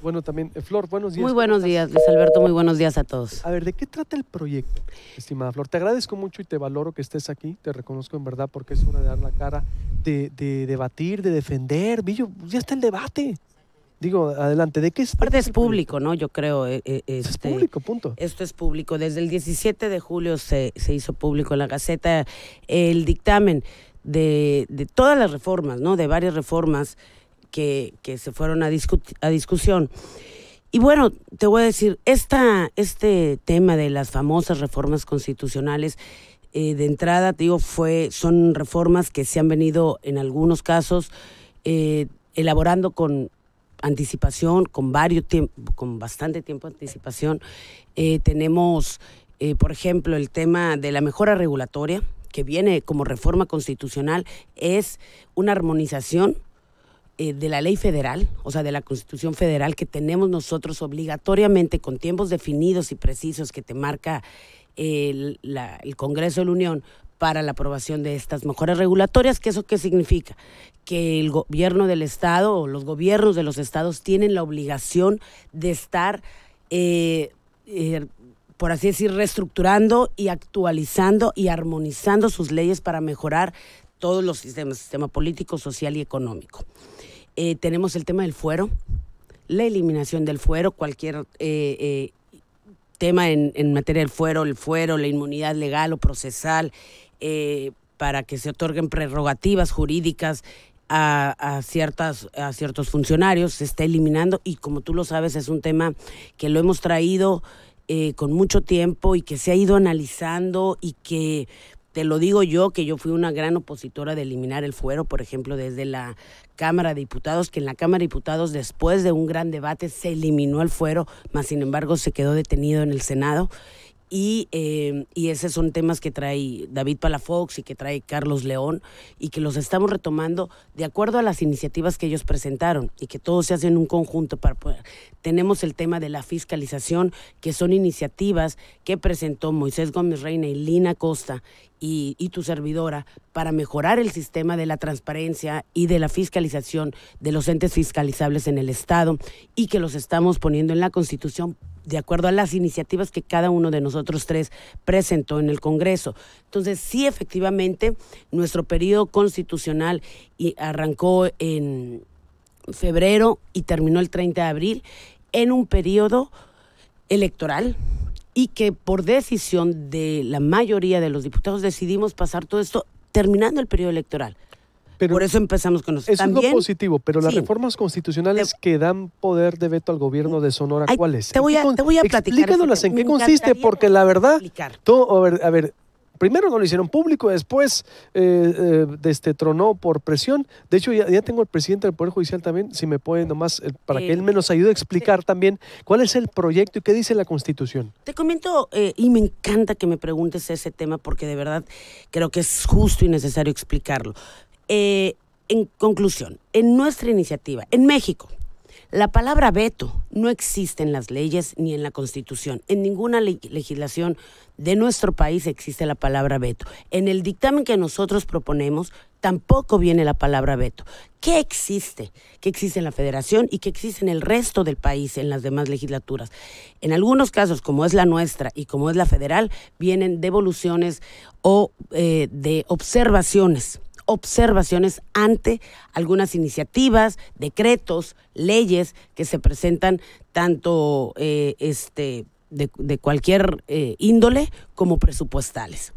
Bueno, también, Flor, buenos días. Muy buenos días, Luis Alberto, muy buenos días a todos. A ver, ¿de qué trata el proyecto, estimada Flor? Te agradezco mucho y te valoro que estés aquí, te reconozco en verdad porque es hora de dar la cara, de debatir, de defender. Villo, ya está el debate. Digo, adelante, ¿de qué es? Aparte es público, ¿no? Yo creo. Es público, punto. Esto es público. Desde el 17 de julio se hizo público en la Gaceta el dictamen de todas las reformas, ¿no? De varias reformas que se fueron a discusión. Y bueno, te voy a decir, este tema de las famosas reformas constitucionales, de entrada, te digo, son reformas que se han venido en algunos casos elaborando con anticipación, con bastante tiempo de anticipación. Tenemos, por ejemplo, el tema de la mejora regulatoria, que viene como reforma constitucional, es una armonización de la ley federal, o sea, de la Constitución Federal, que tenemos nosotros obligatoriamente con tiempos definidos y precisos que te marca el Congreso de la Unión para la aprobación de estas mejoras regulatorias. ¿Qué significa? Que el gobierno del Estado o los gobiernos de los estados tienen la obligación de estar, por así decir, reestructurando y actualizando y armonizando sus leyes para mejorar todos los sistemas, sistema político, social y económico. Tenemos el tema del fuero, la eliminación del fuero, cualquier tema en materia del fuero, la inmunidad legal o procesal, para que se otorguen prerrogativas jurídicas a ciertos funcionarios, se está eliminando, y como tú lo sabes, es un tema que lo hemos traído con mucho tiempo y que se ha ido analizando, y que te lo digo yo, que yo fui una gran opositora de eliminar el fuero, por ejemplo, desde la Cámara de Diputados, que en la Cámara de Diputados, después de un gran debate, se eliminó el fuero, mas sin embargo se quedó detenido en el Senado. Y esos son temas que trae David Palafox y que trae Carlos León, y que los estamos retomando de acuerdo a las iniciativas que ellos presentaron, y que todo se hace en un conjunto para poder. Tenemos el tema de la fiscalización, que son iniciativas que presentó Moisés Gómez Reina y Lina Costa y tu servidora, para mejorar el sistema de la transparencia y de la fiscalización de los entes fiscalizables en el Estado, y que los estamos poniendo en la Constitución de acuerdo a las iniciativas que cada uno de nosotros tres presentó en el Congreso. Entonces, sí, efectivamente, nuestro periodo constitucional arrancó en febrero y terminó el 30 de abril en un periodo electoral, y que por decisión de la mayoría de los diputados decidimos pasar todo esto terminando el periodo electoral. Pero por eso empezamos con nosotros. Eso es lo positivo, pero las reformas constitucionales que dan poder de veto al gobierno de Sonora, ¿cuáles? Te voy a platicar. Explícanos en qué consiste, porque la verdad, a ver, primero no lo hicieron público, después tronó por presión. De hecho, ya tengo al presidente del Poder Judicial también, si me puede nomás, para que él me nos ayude a explicar también cuál es el proyecto y qué dice la Constitución. Te comento, y me encanta que me preguntes ese tema, porque de verdad creo que es justo y necesario explicarlo. En conclusión, en nuestra iniciativa, en México, la palabra veto no existe en las leyes ni en la Constitución. En ninguna legislación de nuestro país existe la palabra veto. En el dictamen que nosotros proponemos tampoco viene la palabra veto. ¿Qué existe? ¿Qué existe en la Federación y qué existe en el resto del país, en las demás legislaturas? En algunos casos, como es la nuestra y como es la federal, vienen devoluciones o de observaciones ante algunas iniciativas, decretos, leyes que se presentan tanto de cualquier índole como presupuestales.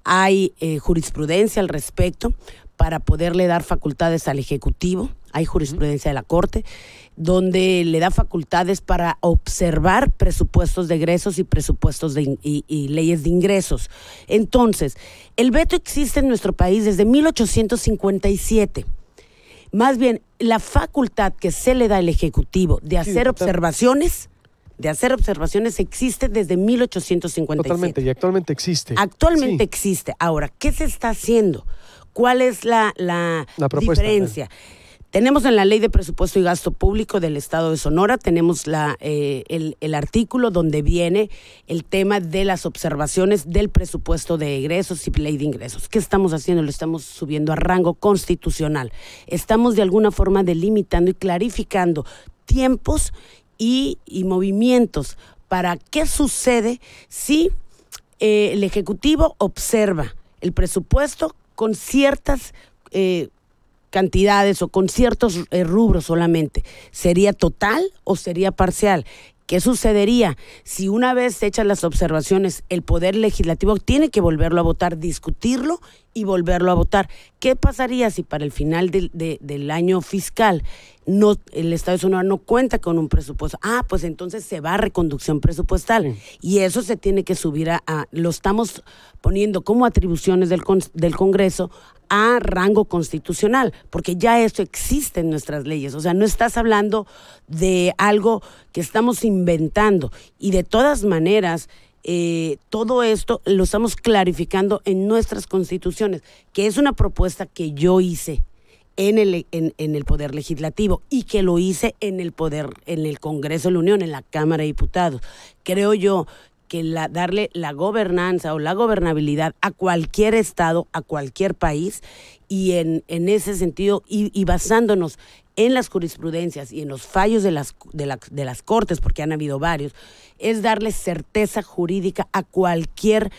Hay jurisprudencia al respecto para poderle dar facultades al Ejecutivo. Hay jurisprudencia de la Corte donde le da facultades para observar presupuestos de egresos y presupuestos y leyes de ingresos. Entonces, el veto existe en nuestro país desde 1857. Más bien, la facultad que se le da al Ejecutivo de hacer observaciones existe desde 1857. Totalmente, y actualmente existe. Actualmente existe. Ahora, ¿qué se está haciendo? ¿Cuál es la diferencia? Tenemos en la Ley de Presupuesto y Gasto Público del Estado de Sonora, tenemos el artículo donde viene el tema de las observaciones del presupuesto de egresos y ley de ingresos. ¿Qué estamos haciendo? Lo estamos subiendo a rango constitucional. Estamos de alguna forma delimitando y clarificando tiempos y movimientos para qué sucede si el Ejecutivo observa el presupuesto con ciertas cantidades o con ciertos rubros solamente. ¿Sería total o sería parcial? ¿Qué sucedería si una vez hechas las observaciones el Poder Legislativo tiene que volverlo a votar, discutirlo y volverlo a votar? ¿Qué pasaría si para el final del año fiscal el Estado de Sonora no cuenta con un presupuesto? Pues entonces se va a reconducción presupuestal. Sí. Y eso se tiene que subir lo estamos poniendo como atribuciones del Congreso a rango constitucional, porque ya eso existe en nuestras leyes. O sea, no estás hablando de algo que estamos inventando. Y de todas maneras, todo esto lo estamos clarificando en nuestras constituciones, que es una propuesta que yo hice en el Poder Legislativo y que lo hice en el Congreso de la Unión, en la Cámara de Diputados. Creo yo que darle la gobernanza o la gobernabilidad a cualquier estado, a cualquier país, y en ese sentido, y basándonos en las jurisprudencias y en los fallos de las Cortes, porque han habido varios, es darle certeza jurídica a cualquier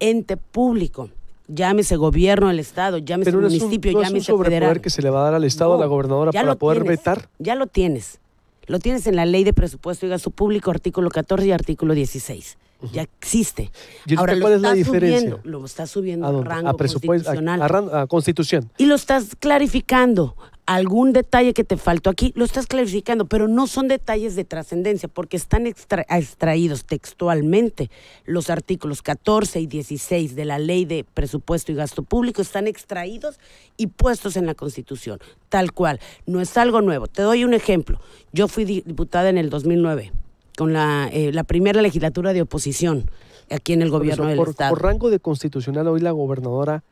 ente público. Llámese gobierno del estado, llámese municipio, llámese federal. ¿No es un sobrepoder que se le va a dar al estado, a la gobernadora, para poder vetar? Ya lo tienes. Lo tienes en la Ley de Presupuesto y Gasto Público, artículo 14 y artículo 16. Ya existe. ¿Y ahora cuál es la diferencia? Lo está subiendo a rango constitucional. A Constitución. Y lo estás clarificando. Algún detalle que te faltó aquí, lo estás clarificando, pero no son detalles de trascendencia, porque están extraídos textualmente. Los artículos 14 y 16 de la Ley de Presupuesto y Gasto Público están extraídos y puestos en la Constitución, tal cual. No es algo nuevo. Te doy un ejemplo. Yo fui diputada en el 2009. Con la primera legislatura de oposición aquí en el gobierno del Estado. Por rango de constitucional, hoy la gobernadora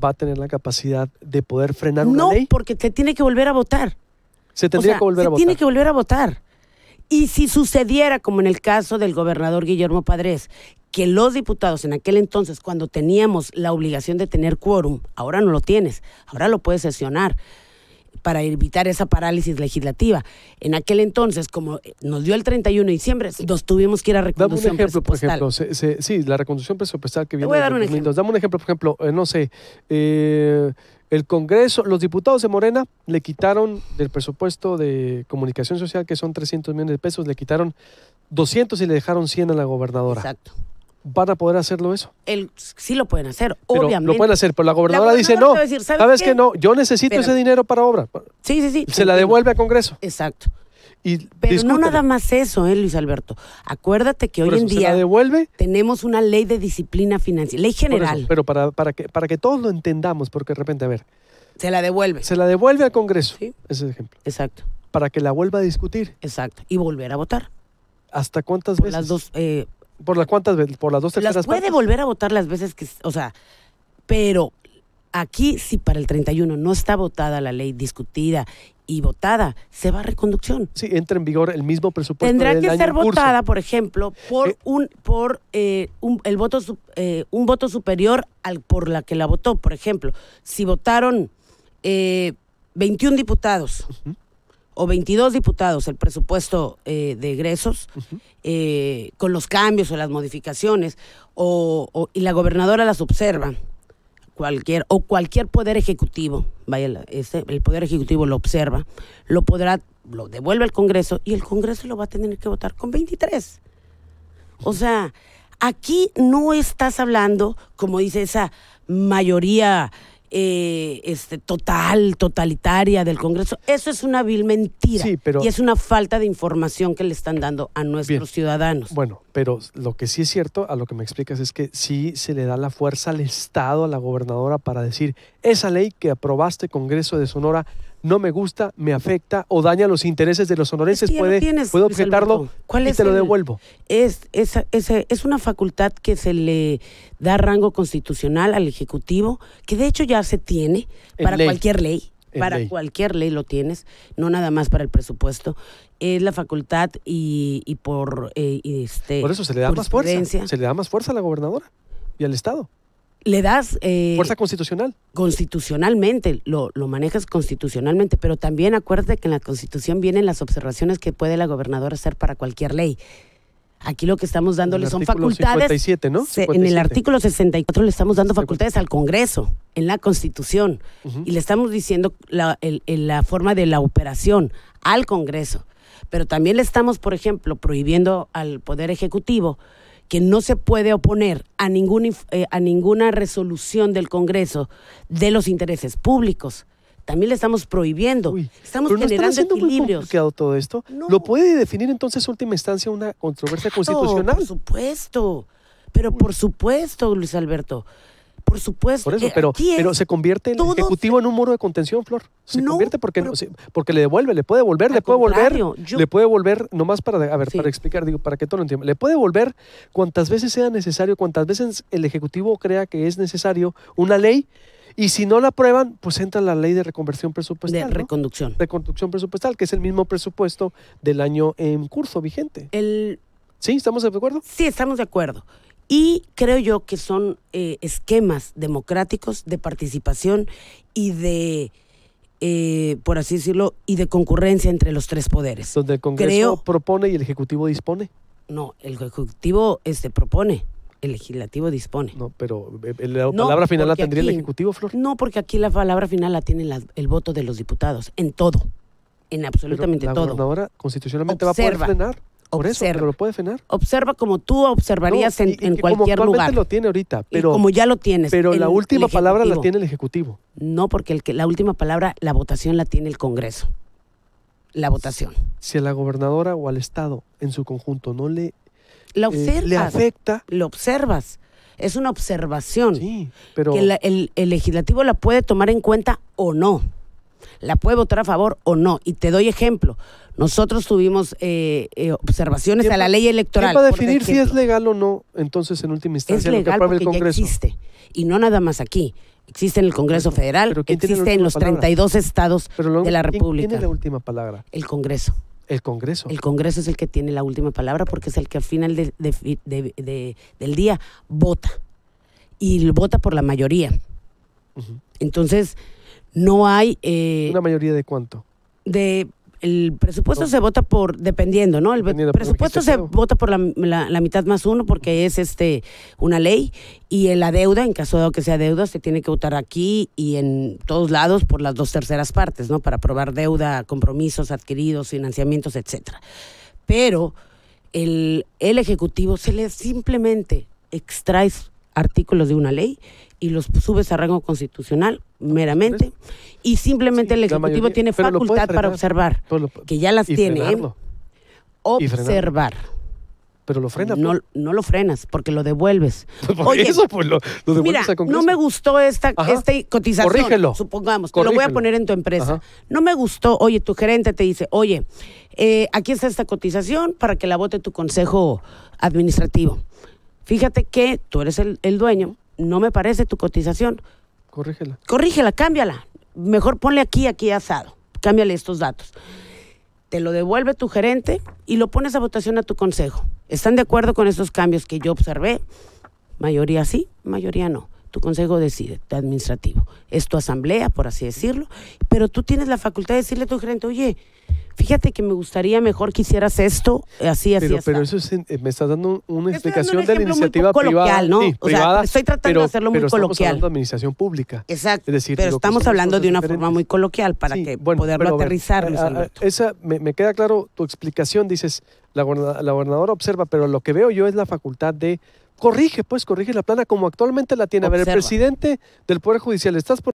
va a tener la capacidad de poder frenar una ley. No, porque se tiene que volver a votar. Se tendría que volver a votar. Se tiene que volver a votar. Y si sucediera, como en el caso del gobernador Guillermo Padres, que los diputados en aquel entonces, cuando teníamos la obligación de tener quórum, ahora no lo tienes, ahora lo puedes sesionar, para evitar esa parálisis legislativa. En aquel entonces, como nos dio el 31 de diciembre, nos tuvimos que ir a reconducción presupuestal. Dame un ejemplo, por ejemplo, sí, la reconducción presupuestal que viene en 2002. Dame un ejemplo, por ejemplo, no sé, el Congreso, los diputados de Morena le quitaron del presupuesto de comunicación social, que son 300 millones de pesos, le quitaron 200 y le dejaron 100 a la gobernadora. Exacto. ¿Van a poder hacerlo eso? Sí lo pueden hacer, pero obviamente. Lo pueden hacer, pero la gobernadora dice no. Decir, ¿Sabes qué? No, yo necesito ese dinero para obra. Sí. Se la devuelve al Congreso. Exacto. Pero discútelo. No nada más eso, Luis Alberto. Acuérdate que hoy en día se la devuelve, tenemos una ley de disciplina financiera, ley general. Eso, pero para que todos lo entendamos, porque de repente, a ver. Se la devuelve. Se la devuelve al Congreso, ¿sí? Ese ejemplo. Exacto. Para que la vuelva a discutir. Exacto. Y volver a votar. ¿Hasta cuántas veces? Las dos... ¿Por las cuántas veces? ¿Por las 2/3 partes? Las puede volver a votar las veces que... O sea, pero aquí si para el 31 no está votada la ley, discutida y votada, se va a reconducción. Sí, entra en vigor el mismo presupuesto. Tendrá que ser votada, por ejemplo, por un voto superior al por la que la votó. Por ejemplo, si votaron 21 diputados... o 22 diputados el presupuesto de egresos, con los cambios o las modificaciones, y la gobernadora las observa, cualquier poder ejecutivo, el poder ejecutivo lo observa, lo devuelve al Congreso, y el Congreso lo va a tener que votar con 23. O sea, aquí no estás hablando, como dice esa mayoría totalitaria del Congreso. Eso es una vil mentira, y es una falta de información que le están dando a nuestros ciudadanos. Bueno, pero lo que sí es cierto, a lo que me explicas, es que sí se le da la fuerza al Estado, a la gobernadora, para decir, esa ley que aprobaste, Congreso de Sonora, no me gusta, me afecta o daña los intereses de los sonorenses, puede objetarlo y te lo devuelvo. Es una facultad que se le da rango constitucional al Ejecutivo, que de hecho ya se tiene para cualquier ley. Cualquier ley lo tienes, no nada más para el presupuesto. Es la facultad y por eso se le da más fuerza. Se le da más fuerza a la gobernadora y al Estado. Le das... fuerza constitucional. Constitucionalmente, lo manejas constitucionalmente, pero también acuérdate que en la Constitución vienen las observaciones que puede la gobernadora hacer para cualquier ley. Aquí lo que estamos dándole son facultades. 57, ¿no? 57. En el artículo 64 le estamos dando facultades al Congreso, en la Constitución, y le estamos diciendo la forma de la operación al Congreso. Pero también le estamos, por ejemplo, prohibiendo al Poder Ejecutivo que no se puede oponer a ninguna resolución del Congreso de los intereses públicos. También le estamos prohibiendo. Estamos generando equilibrios. Muy complicado todo esto. No. ¿Lo puede definir entonces última instancia una controversia constitucional? Por supuesto. Pero por supuesto, Luis Alberto. Por supuesto. Por eso, pero se convierte el Ejecutivo en un muro de contención, Flor. Se convierte porque le puede volver, nomás para explicar, para que todo lo entienda. Le puede volver cuantas veces sea necesario, cuantas veces el Ejecutivo crea que es necesario una ley, y si no la aprueban, pues entra la ley de reconversión presupuestal. De reconducción. ¿No? Reconducción presupuestal, que es el mismo presupuesto del año en curso vigente. ¿Sí? ¿Estamos de acuerdo? Sí, estamos de acuerdo. Y creo yo que son esquemas democráticos de participación y de, por así decirlo, y de concurrencia entre los tres poderes. Donde el Congreso propone y el Ejecutivo dispone. No, el Ejecutivo propone, el Legislativo dispone. No, pero la palabra final la tendría el Ejecutivo, Flor. No, porque aquí la palabra final la tiene el voto de los diputados, en todo, en absolutamente todo. La gobernadora constitucionalmente va a poder frenar. Por eso, pero lo puede frenar. Observa como tú observarías en cualquier lugar. Actualmente lo tiene ahorita, pero como ya lo tienes. Pero la última palabra la tiene el Ejecutivo. No, porque la última palabra, la votación la tiene el Congreso. La votación. Si a la gobernadora o al Estado en su conjunto no le afecta, lo observas. Es una observación. Sí, pero que el Legislativo la puede tomar en cuenta o no. La puede votar a favor o no. Y te doy ejemplo. Nosotros tuvimos observaciones a la ley electoral. ¿Quién va a definir si es legal o no, entonces, en última instancia, lo que apruebe el Congreso? Ya existe. Y no nada más aquí. Existe en el Congreso Federal, existe en los 32 estados de la República. ¿Quién tiene la última palabra? El Congreso. ¿El Congreso? El Congreso es el que tiene la última palabra porque es el que al final del día vota. Y vota por la mayoría. Entonces, no hay... ¿Una mayoría de cuánto? El presupuesto se vota dependiendo, ¿no? El presupuesto se vota por la mitad más uno porque es una ley, y la deuda, en caso de que sea deuda, se tiene que votar aquí y en todos lados por las 2/3 partes, ¿no? Para aprobar deuda, compromisos adquiridos, financiamientos, etcétera. Pero el Ejecutivo se le simplemente extrae artículos de una ley y los subes a rango constitucional meramente, y simplemente el Ejecutivo tiene facultad para observar, que ya las tiene, observar. Pero lo frena. No lo frenas, porque lo devuelves. Oye, eso pues lo devuelves al Congreso. No me gustó esta cotización. Corrígelo. Supongamos, te lo voy a poner en tu empresa. No me gustó, oye, tu gerente te dice, oye, aquí está esta cotización para que la vote tu consejo administrativo. Fíjate que tú eres el dueño, no me parece tu cotización. Corrígela, cámbiala. Mejor ponle aquí asado. Cámbiale estos datos. Te lo devuelve tu gerente y lo pones a votación a tu consejo. ¿Están de acuerdo con estos cambios que yo observé? Mayoría sí, mayoría no. Tu consejo decide, tu administrativo. Es tu asamblea, por así decirlo, pero tú tienes la facultad de decirle a tu gerente, oye, fíjate que me gustaría mejor que hicieras esto, así. Pero eso me estás dando una explicación de la iniciativa privada, ¿no? privada, estoy tratando de hacerlo muy coloquial. Estamos hablando de administración pública. Exacto, pero estamos hablando de una forma muy coloquial para poderlo aterrizar, Luis Alberto. Me queda claro tu explicación, dices, la gobernadora observa, pero lo que veo yo es la facultad de corrige la plana como actualmente la tiene. A ver, el presidente del Poder Judicial, estás por